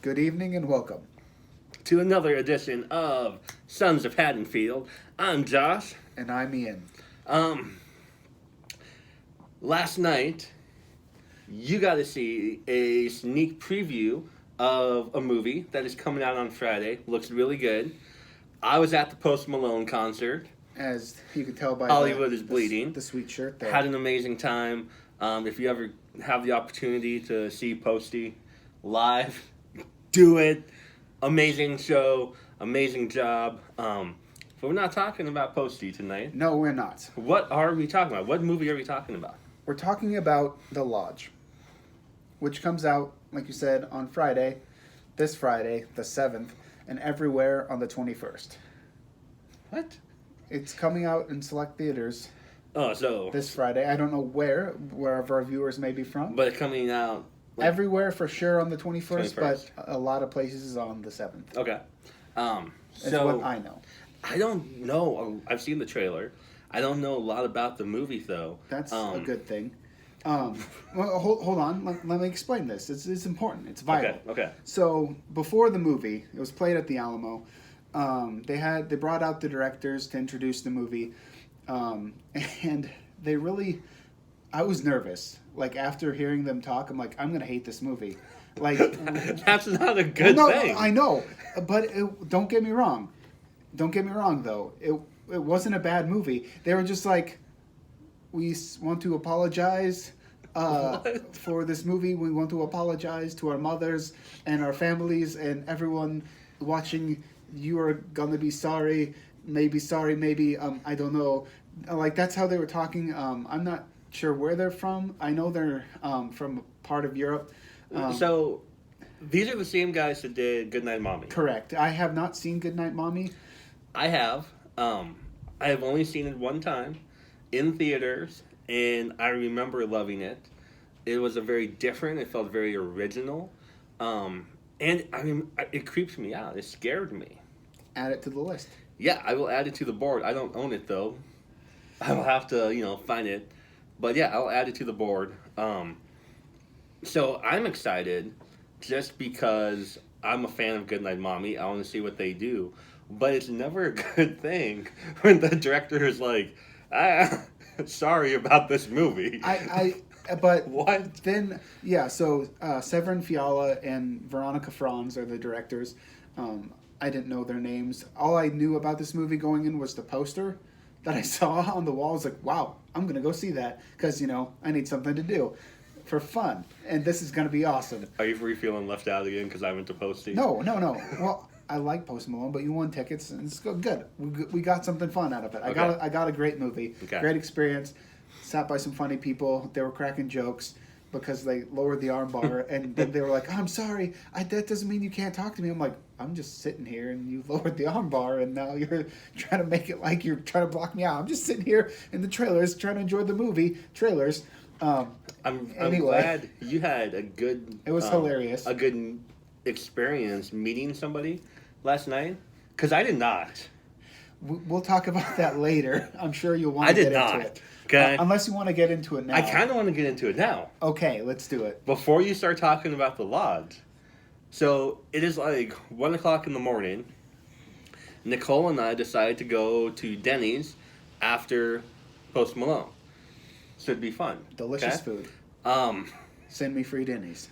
Good evening and welcome. To another edition of Sons of Haddonfield. I'm Josh. And I'm Ian. Um, Last night, you got to see a sneak preview of a movie that is coming out on Friday. Looks really good. I was at the Post Malone concert. As you can tell by Hollywood is bleeding. The sweet shirt there. Had an amazing time. If you ever have the opportunity to see Posty live, do it. Amazing show, amazing job. But we're not talking about Posty tonight. No, we're not. What are we talking about? What movie are we talking about? We're talking about The Lodge, which comes out, like you said, on Friday, this Friday, the 7th, and everywhere on the 21st. What? It's coming out in select theaters Oh, so this Friday. I don't know wherever our viewers may be from. but it's coming out. Everywhere for sure on the 21st, 21st. but a lot of places on the 7th. Okay. That's So what I know. I don't know. I've seen the trailer. I don't know a lot about the movie though. That's a good thing. Well, hold on. Let me explain this. It's important. It's vital. Okay. So before the movie, it was played at the Alamo. They brought out the directors to introduce the movie, and they really. I was nervous. Like after hearing them talk, I'm like, I'm gonna hate this movie. Like That's not a good thing. I know, but don't get me wrong. Don't get me wrong though. It wasn't a bad movie. They were just like, we want to apologize for this movie. We want to apologize to our mothers and our families and everyone watching. You are gonna be sorry. Maybe I don't know. Like that's how they were talking. I'm not sure where they're from. I know they're from a part of Europe. So these are the same guys that did Goodnight Mommy. Correct. I have not seen Goodnight Mommy. I have. I have only seen it one time in theaters, and I remember loving it. It was a very different. It felt very original, and I mean, it creeps me out. It scared me. Add it to the list. Yeah, I will add it to the board. I don't own it though. I will have to, find it. But yeah, I'll add it to the board. So I'm excited just because I'm a fan of Goodnight Mommy. I want to see what they do. But it's never a good thing when the director is like, sorry about this movie. But What? then, yeah, so Severin Fiala and Veronica Franz are the directors. I didn't know their names. All I knew about this movie going in was the poster that I saw on the wall. I was like, wow, I'm going to go see that because, I need something to do for fun. And this is going to be awesome. Are you feeling left out again because I went to Posty? No. Well, I like Post Malone, but you won tickets, and it's good. We got something fun out of it. Okay. I got a great movie, great experience. Sat by some funny people. They were cracking jokes because they lowered the armbar, and then they were like, "I'm sorry, that doesn't mean you can't talk to me." I'm like, "I'm just sitting here, and you lowered the armbar, and now you're trying to make it like you're trying to block me out. I'm just sitting here in the trailers trying to enjoy the movie trailers." I'm Anyway. glad you had a good. It was hilarious. A good experience meeting somebody last night because I did not. We'll talk about that later. I'm sure you'll want I to did get not. into it. Okay. Unless you want to get into it now. I kind of want to get into it now. Okay, let's do it. Before you start talking about the lodge. So it is like 1 o'clock in the morning. Nicole and I decided to go to Denny's after Post Malone. So it'd be fun. Delicious okay? food. Send me free Denny's.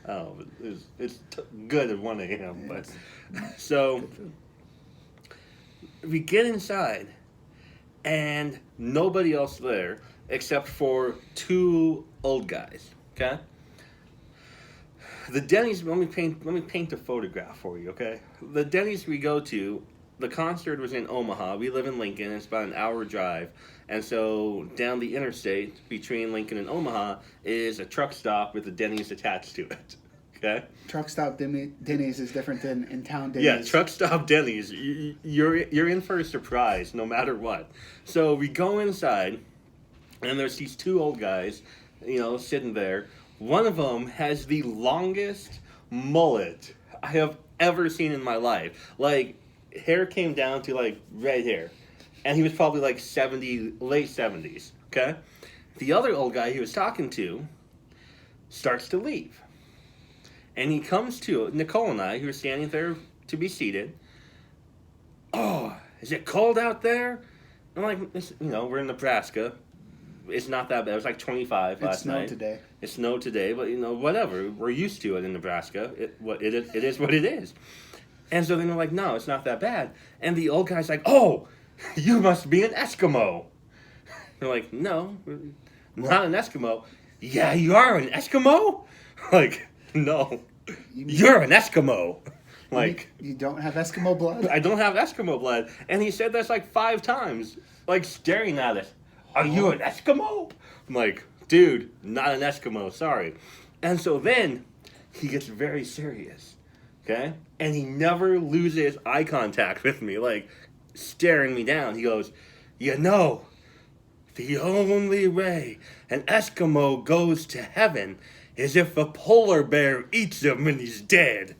Oh, it's good at 1 a.m. But so we get inside, and nobody else there except for two old guys. Okay. The Denny's. Let me paint a photograph for you. Okay. The Denny's we go to. The concert was in Omaha. We live in Lincoln. It's about an hour drive. And so down the interstate between Lincoln and Omaha is a truck stop with a Denny's attached to it. Okay? Truck stop Denny's is different than in town Denny's. Yeah, truck stop Denny's. You're in for a surprise no matter what. So we go inside, and there's these two old guys, sitting there. One of them has the longest mullet I have ever seen in my life. Like, hair came down to like right here, and he was probably like late 70s. Okay, the other old guy he was talking to starts to leave, And he comes to Nicole and I, who are standing there to be seated. Oh, is it cold out there? I'm like, we're in Nebraska. It's not that bad. It was like 25 last night. Today. It snowed today, but whatever. We're used to it in Nebraska. It is what it is. And so then they're like, no, it's not that bad. And the old guy's like, oh, you must be an Eskimo. They're like, no, not an Eskimo. Yeah, you are an Eskimo? Like, no, you're an Eskimo. Like, you don't have Eskimo blood? I don't have Eskimo blood. And he said that's like 5 times, like staring at us. Are you an Eskimo? I'm like, dude, not an Eskimo, sorry. And so then he gets very serious, okay? And he never loses eye contact with me, like staring me down. He goes, the only way an Eskimo goes to heaven is if a polar bear eats him when he's dead.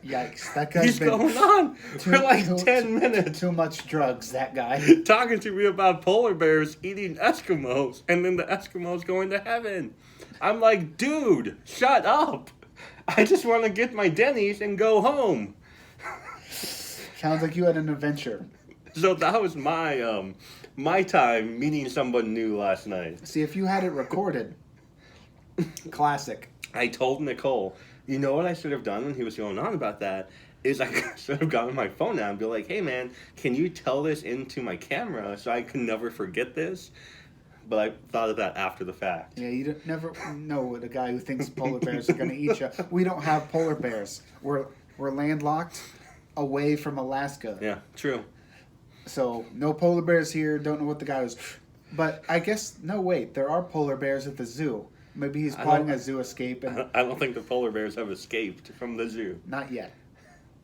Yikes, that guy's He's going on for like 10 minutes. Too much drugs, that guy. Talking to me about polar bears eating Eskimos, and then the Eskimos going to heaven. I'm like, dude, shut up. I just want to get my Denny's and go home. Sounds like you had an adventure. So that was my time meeting someone new last night. See, if you had it recorded, classic. I told Nicole, you know what I should have done when he was going on about that? Is I should have gotten my phone out and be like, hey man, can you tell this into my camera so I can never forget this? But I thought of that after the fact. Yeah, you never know the guy who thinks polar bears are going to eat you. We don't have polar bears. We're landlocked away from Alaska. Yeah, true. So, no polar bears here. Don't know what the guy was. But I guess, no, wait. There are polar bears at the zoo. Maybe he's plotting a zoo escape. And I don't think the polar bears have escaped from the zoo. Not yet.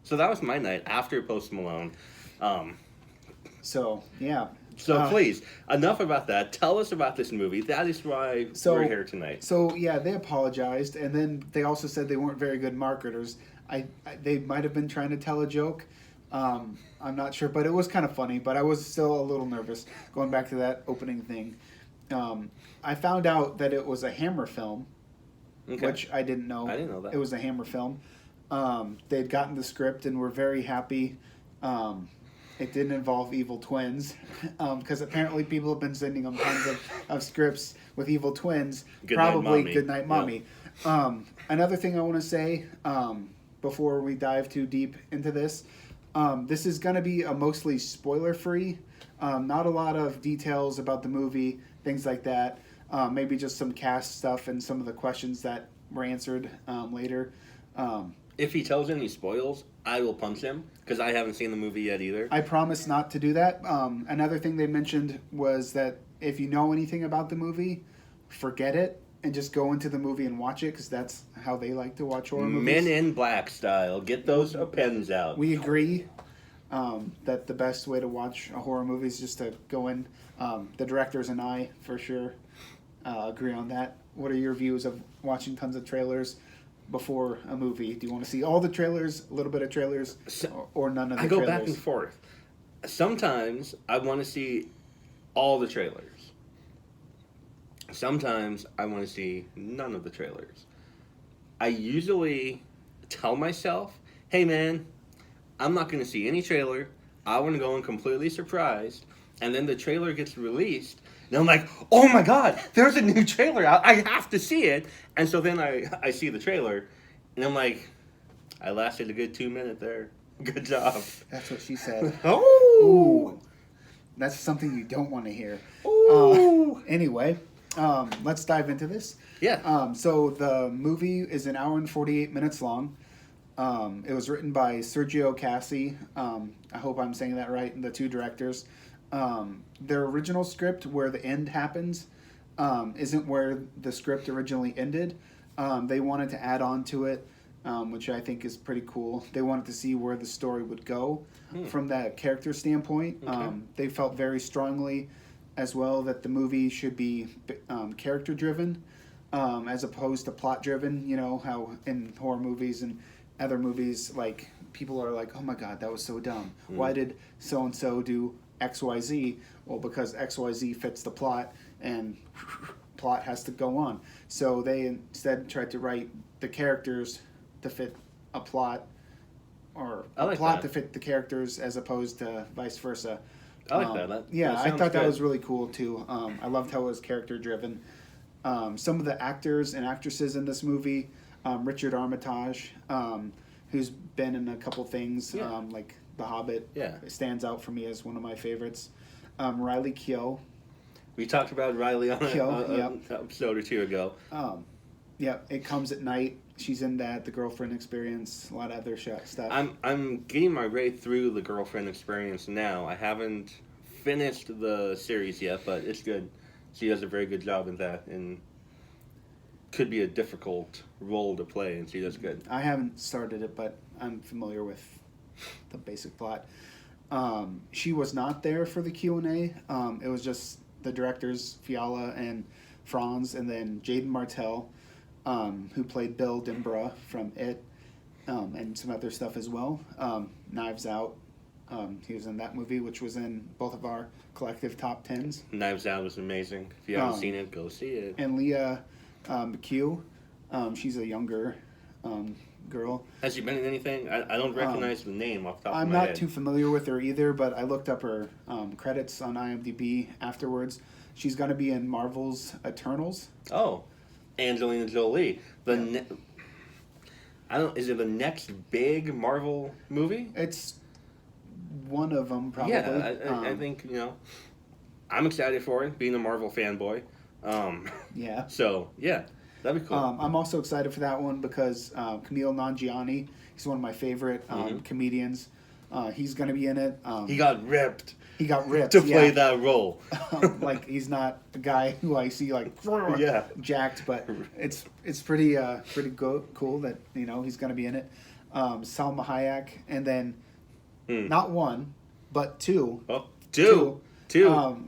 So that was my night after Post Malone. So, yeah. So please, enough about that. Tell us about this movie. That is why we're here tonight. So, yeah, they apologized. And then they also said they weren't very good marketers. They might have been trying to tell a joke. I'm not sure, but it was kind of funny. But I was still a little nervous going back to that opening thing. I found out that it was a Hammer film, which I didn't know. I didn't know that. It was a Hammer film. They'd gotten the script and were very happy. It didn't involve evil twins, because apparently people have been sending them tons of scripts with evil twins. Good Night Mommy. Yeah. Another thing I want to say before we dive too deep into this, this is going to be a mostly spoiler-free. Not a lot of details about the movie, things like that. Maybe just some cast stuff and some of the questions that were answered later. If he tells any spoils, I will punch him, because I haven't seen the movie yet either. I promise not to do that. Another thing they mentioned was that if you know anything about the movie, forget it and just go into the movie and watch it, because that's how they like to watch horror movies. Men in Black style. Get those pens out. We agree that the best way to watch a horror movie is just to go in. The directors and I, for sure, agree on that. What are your views of watching tons of trailers before a movie? Do you want to see all the trailers, a little bit of trailers, or none of the trailers? I go back and forth. Sometimes I want to see all the trailers. Sometimes I want to see none of the trailers. I usually tell myself, hey man, I'm not going to see any trailer. I want to go in completely surprised. And then the trailer gets released. And I'm like, oh my God, there's a new trailer out. I have to see it. And so then I see the trailer. And I'm like, I lasted a good 2 minutes there. Good job. That's what she said. Oh! Ooh. That's something you don't want to hear. Anyway, let's dive into this. Yeah. So the movie is an hour and 48 minutes long. It was written by Sergio Cassi. I hope I'm saying that right. And the two directors. Their original script, where the end happens, isn't where the script originally ended. They wanted to add on to it, which I think is pretty cool. They wanted to see where the story would go from that character standpoint. Okay. They felt very strongly as well that the movie should be character driven as opposed to plot driven. You know how in horror movies and other movies, like, people are like, oh my God, that was so dumb. Why did so and so do XYZ? Well, because XYZ fits the plot and plot has to go on. So they instead tried to write the characters to fit a plot, or I a like plot that. to fit the characters as opposed to vice versa. I like that. Yeah, that I sounds thought that good. was really cool too. I loved how it was character driven. Some of the actors and actresses in this movie, Richard Armitage, who's been in a couple things, Yeah. like The Hobbit, Yeah. stands out for me as one of my favorites. Riley Keough, We talked about Riley on Yep. an episode or two ago. yeah, It Comes at Night. She's in that. The Girlfriend Experience. A lot of other stuff. I'm getting my way through the Girlfriend Experience now. I haven't finished the series yet, but it's good. She does a very good job in that, and could be a difficult role to play, and she does good. I haven't started it, but I'm familiar with the basic plot. She was not there for the Q&A. It was just the directors, Fiala and Franz, and then Jaden Martell, who played Bill Dimbra from It, and some other stuff as well. Knives Out. He was in that movie, which was in both of our collective top 10s. Knives Out was amazing. If you haven't seen it, go see it. And Leah McHugh, she's a younger girl. Has she been in anything? I don't recognize the name off the top of I'm my not head. too familiar with her either, but I looked up her credits on IMDb afterwards. She's going to be in Marvel's Eternals. Oh, Angelina Jolie. Is it the next big Marvel movie? It's one of them, probably. Yeah, I think, I'm excited for it, being a Marvel fanboy. Yeah. So, yeah, that'd be cool. I'm also excited for that one because Camille Nanjiani, he's one of my favorite comedians. He's going to be in it. He got ripped He got ripped to play yeah. that role. Like he's not a guy who I see like Yeah. jacked, but it's pretty cool that he's going to be in it. Salma Hayek, and then not one but two. Oh, two.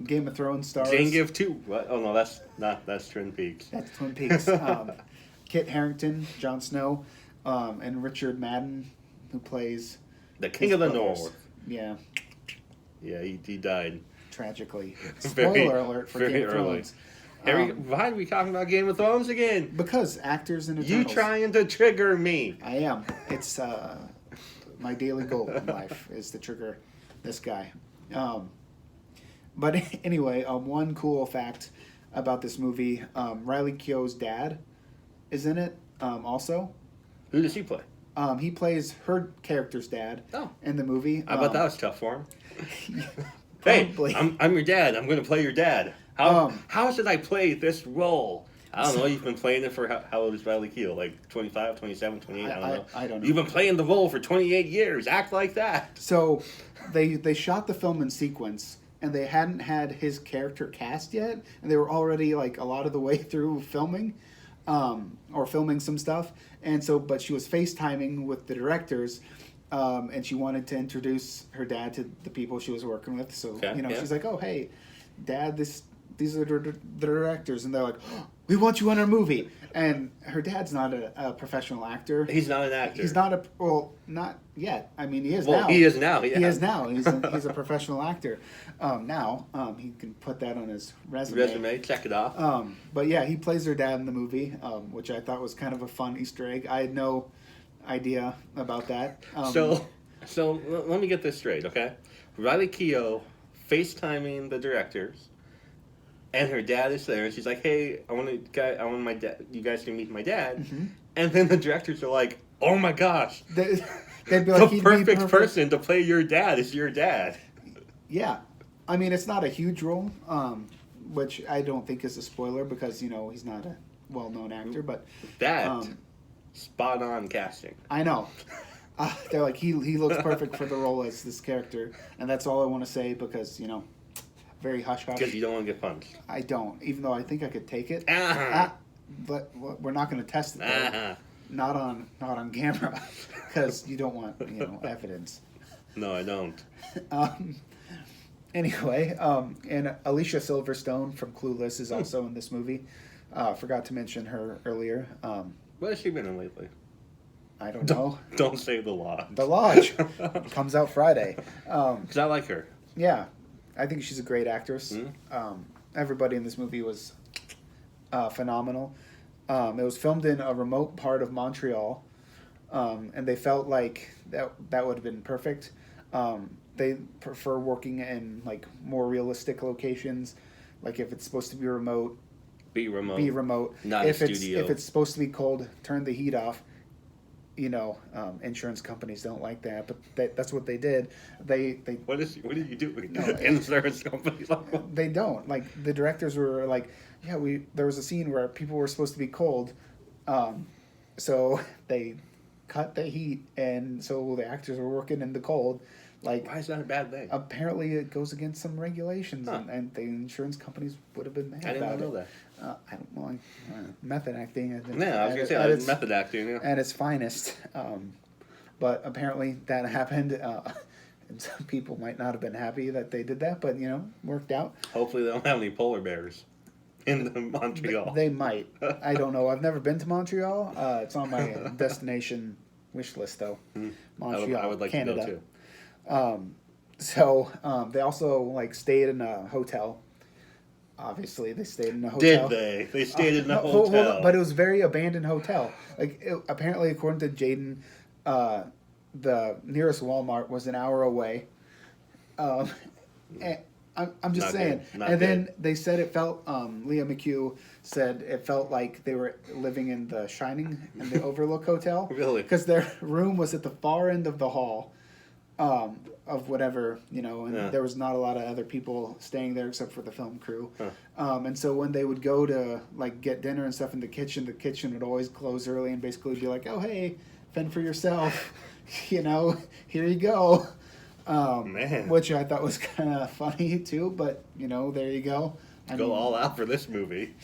Game of Thrones stars. Jane give two. What? Oh no, that's Twin Peaks. That's Twin Peaks. Kit Harington, Jon Snow, and Richard Madden, who plays The King his of the brothers. North. Yeah, Yeah, he died. tragically. Very- Spoiler alert for very Game of early. Thrones. Why are we talking about Game of Thrones again? Because actors in You Eternals. trying to trigger me? I am. It's my daily goal in life is to trigger this guy. But anyway, one cool fact about this movie: Riley Keough's dad is in it. Also, Who does he play? he plays her character's dad Oh. in the movie. I bet that was tough for him. Probably. Hey, I'm your dad. I'm going to play your dad. How should I play this role? I don't know. You've been playing it for how old is Riley Keough? Like 25, 27, 28? I don't know. I don't know. You've been playing the role for 28 years. Act like that. So they shot the film in sequence, and they hadn't had his character cast yet, and they were already like a lot of the way through filming, or filming some stuff. And so, but she was FaceTiming with the directors, and she wanted to introduce her dad to the people she was working with. So Okay, yeah. she's like, "Oh, hey, Dad, these are the directors," and they're like, "Oh, we want you on our movie." And her dad's not a professional actor. He's not an actor. He's not not yet. I mean, he is Well, now. he is now. Yeah. He is now. He's a professional actor. Now he can put that on his resume. Check it off. But yeah, he plays their dad in the movie, which I thought was kind of a fun Easter egg. I had no idea about that. So let me get this straight, okay? Riley Keough FaceTiming the directors, and her dad is there, and she's like, "Hey, I want my dad. You guys can meet my dad." Mm-hmm. And then the directors are like, "Oh my gosh, they'd be like, the "He'd be perfect person to play your dad is your dad." Yeah, I mean, it's not a huge role, which I don't think is a spoiler because he's not a well-known actor. But That spot on casting. I know. They're like, he looks perfect for the role as this character, and that's all I want to say because very hush hush. Because you don't want to get punched. I don't, even though I think I could take it. But we're not going to test it. Though. Not on camera, because you don't want evidence. No, I don't. Anyway, and Alicia Silverstone from Clueless is also in this movie. Forgot to mention her earlier. What has she been in lately? I don't know. Don't say The Lodge. The Lodge comes out Friday. Because I like her. Yeah, I think she's a great actress. Mm-hmm. Everybody in this movie was phenomenal. It was filmed in a remote part of Montreal, and they felt like that would have been perfect. They prefer working in like more realistic locations, like if it's supposed to be remote, Be remote. be remote. Not if a it's studio. if it's supposed to be cold, turn the heat off. Insurance companies don't like that, but that's what they did. They What did you do? No, Insurance companies. they don't like the directors were like, yeah, there was a scene where people were supposed to be cold, so they cut the heat, and so the actors were working in the cold. Like, Why is that a bad thing? apparently it goes against some regulations, Huh. and the insurance companies would have been mad I did about not know it. that. I don't know, method acting. Yeah, I was gonna say at that's its, method acting. Yeah. at its finest. But apparently that happened. And some people might not have been happy that they did that, but worked out. Hopefully they don't have any polar bears in the Montreal. They might. I don't know. I've never been to Montreal. It's on my destination wish list, though. Montreal, I would like Canada. to go too. They also stayed in a hotel. Obviously, they stayed in a hotel. Did they? They stayed in a Hold hotel. on, but it was a very abandoned hotel. Apparently, according to Jaden, the nearest Walmart was an hour away. And I'm just Not saying. good. Not And then good. they said it felt. Leah McHugh said it felt like they were living in The Shining in the Overlook Hotel. Really? Because their room was at the far end of the hall. Of whatever, and Yeah. there was not a lot of other people staying there except for the film crew. Huh. And so when they would go to get dinner and stuff in the kitchen would always close early and basically be like, "Oh, hey, fend for yourself," here you go. Man. Which I thought was kind of funny too, but there you go. Go all out for this movie.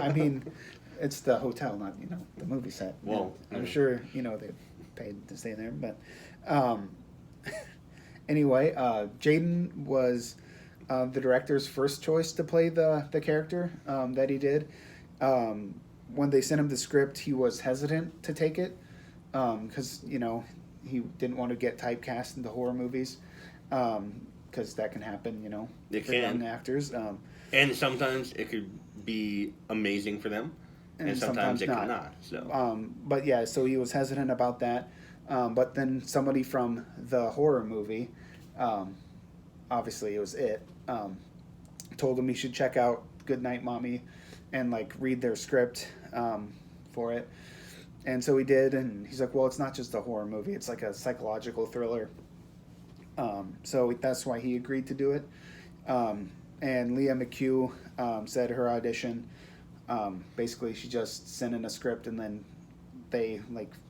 I mean, it's the hotel, not the movie set. Well, I'm sure they paid to stay there, but anyway, Jaden was the director's first choice to play the character that he did. When they sent him the script, he was hesitant to take it because he didn't want to get typecast into horror movies because that can happen, It for can. young actors. And sometimes it could be amazing for them, and sometimes it could not. So But yeah, so he was hesitant about that. But then somebody from the horror movie, obviously it was It, told him he should check out Goodnight Mommy and read their script for it. And so he did, and he's like, well, it's not just a horror movie, it's like a psychological thriller. So that's why he agreed to do it. And Leah McHugh said her audition, basically she just sent in a script and then they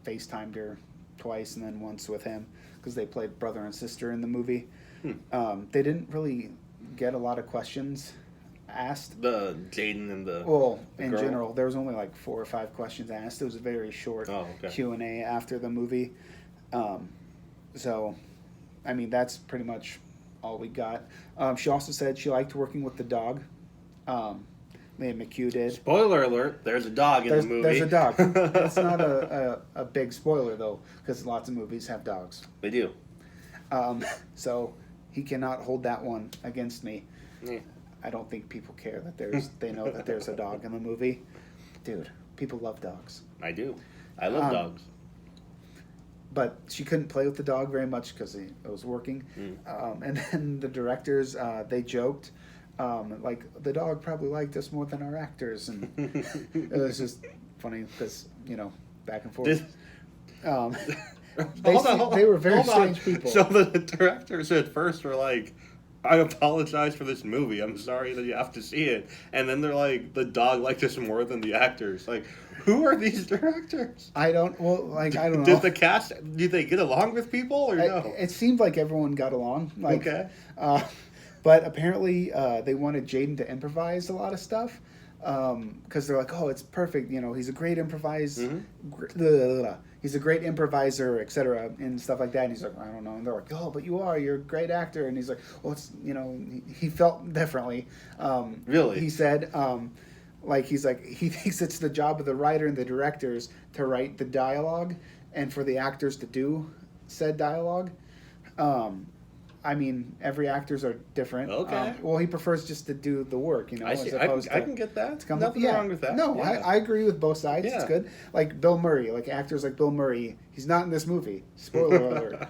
FaceTimed her twice and then once with him because they played brother and sister in the movie. They didn't really get a lot of questions asked. the Jaden and the In girl? general, there was only 4 or 5 questions asked. It was a very short Q&A after the movie. So, I mean, that's pretty much all we got. She also said she liked working with the dog. Leah McHugh did. Spoiler alert: there's a dog in the movie. There's a dog. It's not a big spoiler, though, because lots of movies have dogs. They do. So he cannot hold that one against me. Yeah. I don't think people care that they know that there's a dog in the movie. Dude, people love dogs. I do. I love dogs. But she couldn't play with the dog very much because it was working. And then the directors, they joked, the dog probably liked us more than our actors. And it was just funny because, back and forth. They were very strange people. So the directors at first were like, I apologize for this movie. I'm sorry that you have to see it. And then they're like, the dog liked us more than the actors. Like, who are these directors? I don't know. Did the cast, did they get along with people or no? It seemed like everyone got along. Okay. But apparently they wanted Jaden to improvise a lot of stuff because they're like, oh, it's perfect. He's a great improviser. He's a great improviser, etc., and stuff like that. And he's like, I don't know. And they're like, oh, but you're a great actor. And he's like, well, it's he felt differently. Really? He said, he's like, he thinks it's the job of the writer and the directors to write the dialogue, and for the actors to do said dialogue. I mean, every actors are different. Okay. Well, he prefers just to do the work, I as see. opposed I to can get that. to come Nothing wrong with that. No, Yeah. I agree with both sides. It's Yeah. good. Like Bill Murray, like actors like Bill Murray, he's not in this movie. Spoiler alert.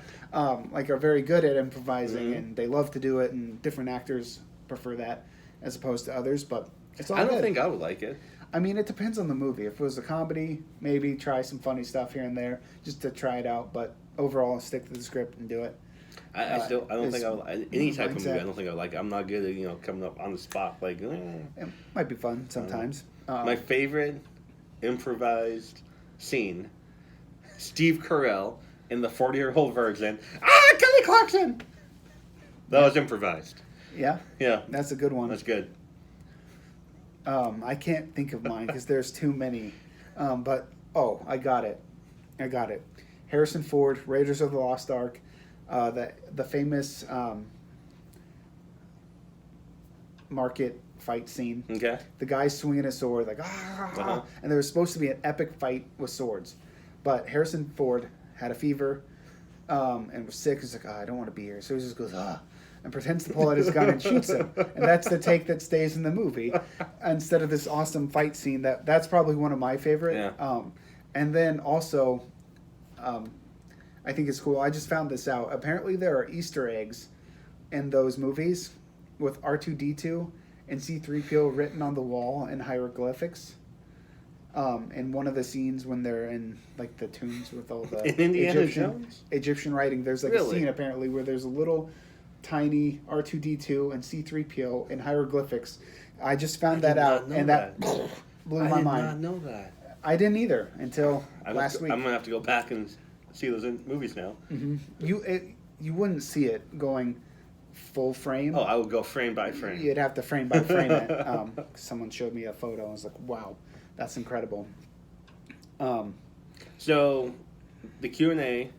Like are very good at improvising, Mhm. and they love to do it. And different actors prefer that as opposed to others. But it's all I don't good. think I would like it. I mean, it depends on the movie. If it was a comedy, maybe try some funny stuff here and there just to try it out. But overall, stick to the script and do it. I don't think I would, any type of movie. mindset. I don't think I would like it. I'm not good at coming up on the spot like. It might be fun sometimes. My favorite improvised scene: Steve Carell in the 40-Year-Old Virgin. Kelly Clarkson. That was improvised. Yeah, Yeah, that's a good one. that's good. I can't think of mine because there's too many. But I got it. Harrison Ford, Raiders of the Lost Ark, the famous market fight scene. Okay. The guy swinging a sword like and there was supposed to be an epic fight with swords, but Harrison Ford had a fever and was sick. He's like, I don't want to be here, so he just goes and pretends to pull out his gun and shoots him, and that's the take that stays in the movie instead of this awesome fight scene. That's probably one of my favorite. Yeah. And then also, I think it's cool. I just found this out. Apparently, there are Easter eggs in those movies with R2D2 and C3PO written on the wall in hieroglyphics. In one of the scenes when they're in like the tombs with all the In Indiana Jones? Egyptian writing, there's like a Really? scene apparently where there's a little tiny R2D2 and C3PO in hieroglyphics. I just found that out, and that blew my mind. I did not know that. I didn't either until last week. I'm gonna have to go back and see those movies now. Mm-hmm. You wouldn't see it going full frame. Oh, I would go frame by frame. You'd have to frame by frame it. Someone showed me a photo. and I was like, wow, that's incredible. So, the Q&A,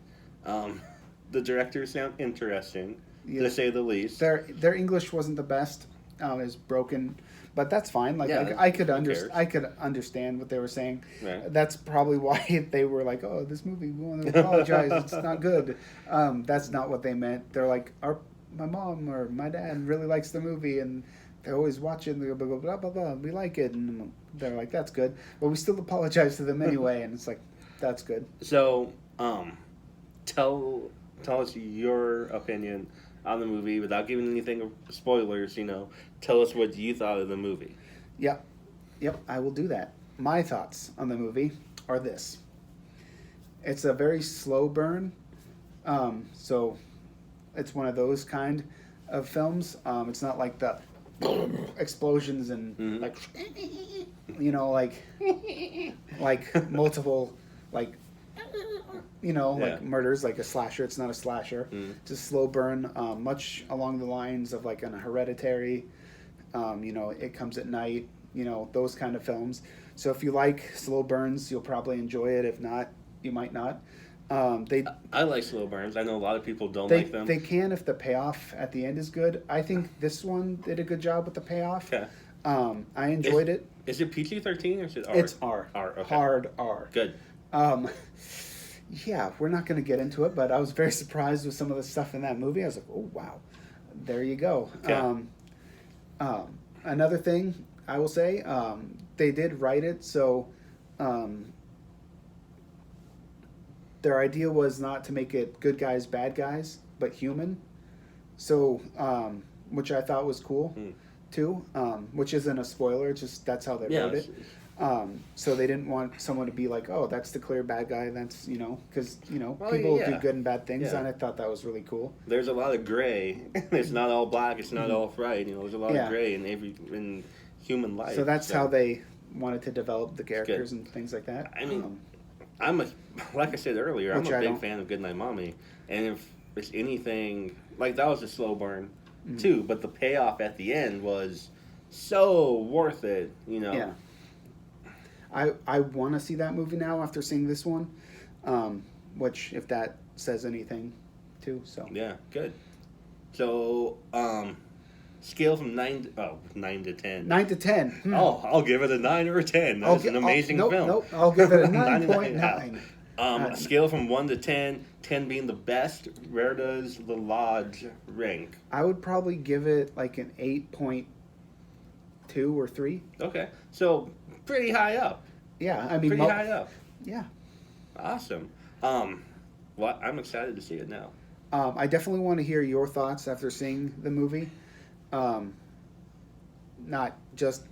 the directors sound interesting, Yeah. to say the least. Their English wasn't the best. Is broken, but that's fine. Like Yeah, I could who cares? I could understand what they were saying. Right. That's probably why they were like, "Oh, this movie, we want to apologize. It's not good." That's not what they meant. They're like, my mom or my dad really likes the movie, and they always watch it. And they go blah blah blah blah. We like it, and they're like, "That's good," but we still apologize to them anyway. And it's like, that's good. So, tell us your opinion on the movie without giving anything spoilers. Tell us what you thought of the movie. Yep, I will do that. My thoughts on the movie are this. It's a very slow burn, so it's one of those kind of films. It's not like the explosions and like multiple like murders, like a slasher. It's not a slasher. It's a slow burn, much along the lines of like an Hereditary. It Comes at Night. Those kind of films. So if you like slow burns, you'll probably enjoy it. If not, you might not. I like slow burns. I know a lot of people don't They like them. they can if the payoff at the end is good. I think this one did a good job with the payoff. Okay. I enjoyed it. Is it PG-13 or is it R? It's R. R. Okay. Hard R. Good. Yeah, we're not going to get into it, but I was very surprised with some of the stuff in that movie. I was like, oh, wow. There you go. Okay. Another thing I will say, they did write it, so their idea was not to make it good guys, bad guys, but human. So, which I thought was cool, too, which isn't a spoiler, just that's how they wrote it. So they didn't want someone to be like, oh, that's the clear bad guy. That's, because, people do good and bad things. Yeah. And I thought that was really cool. There's a lot of gray. It's not all black. It's not all white. There's a lot of gray in human life. So that's how they wanted to develop the characters and things like that. I mean, like I said earlier, I'm a big fan of Goodnight Mommy. And if it's anything, like that was a slow burn too, but the payoff at the end was so worth it, Yeah. I want to see that movie now after seeing this one, which if that says anything, too. So yeah, good. So scale from 9 to 10. 9 to 10. Oh, I'll give it a 9 or a 10. That's an amazing film. Nope. I'll give it a 9.5. 9.9. A scale from 1 to 10, 10 being the best, where does The Lodge rank? I would probably give it like an 8.2 or 3. Okay, so pretty high up. Yeah, I mean, Pretty high up. Yeah. Awesome. Well, I'm excited to see it now. I definitely want to hear your thoughts after seeing the movie. Not just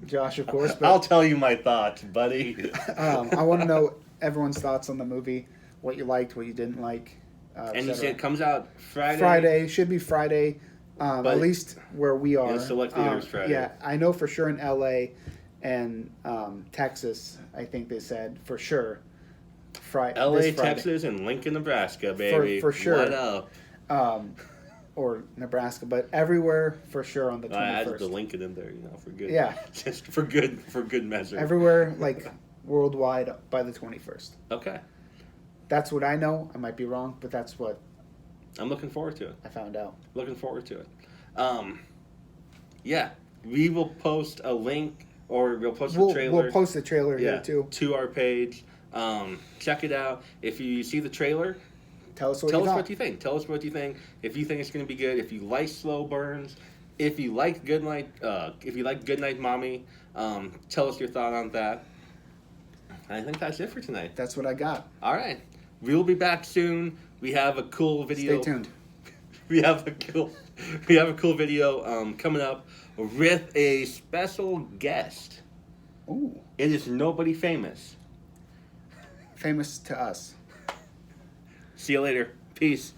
Josh, of course, but I'll tell you my thoughts, buddy. I want to know everyone's thoughts on the movie, what you liked, what you didn't like. And you say it comes out Friday? Friday. Should be Friday, at least where we are. In select theaters Friday. Yeah, I know for sure in LA and Texas, I think they said for sure. LA, Texas, and Lincoln, Nebraska, baby. For sure. What up? Or Nebraska, but everywhere for sure on the 21st. I added the Lincoln in there, for good. Yeah. Just for good measure. Everywhere, like, worldwide by the 21st. Okay. That's what I know. I might be wrong, but that's what I'm looking forward to it. I found out. Looking forward to it. Yeah, we will post a link, or we'll post a trailer. We'll post the trailer here, too. To our page. Check it out. If you see the trailer, Tell us what you think. Tell us what you think. If you think it's going to be good, if you like slow burns, if you like Good Night Mommy, tell us your thought on that. I think that's it for tonight. That's what I got. All right, we'll be back soon. We have a cool video. Stay tuned. We have a cool video coming up with a special guest. Ooh. It is nobody famous. Famous to us. See you later. Peace.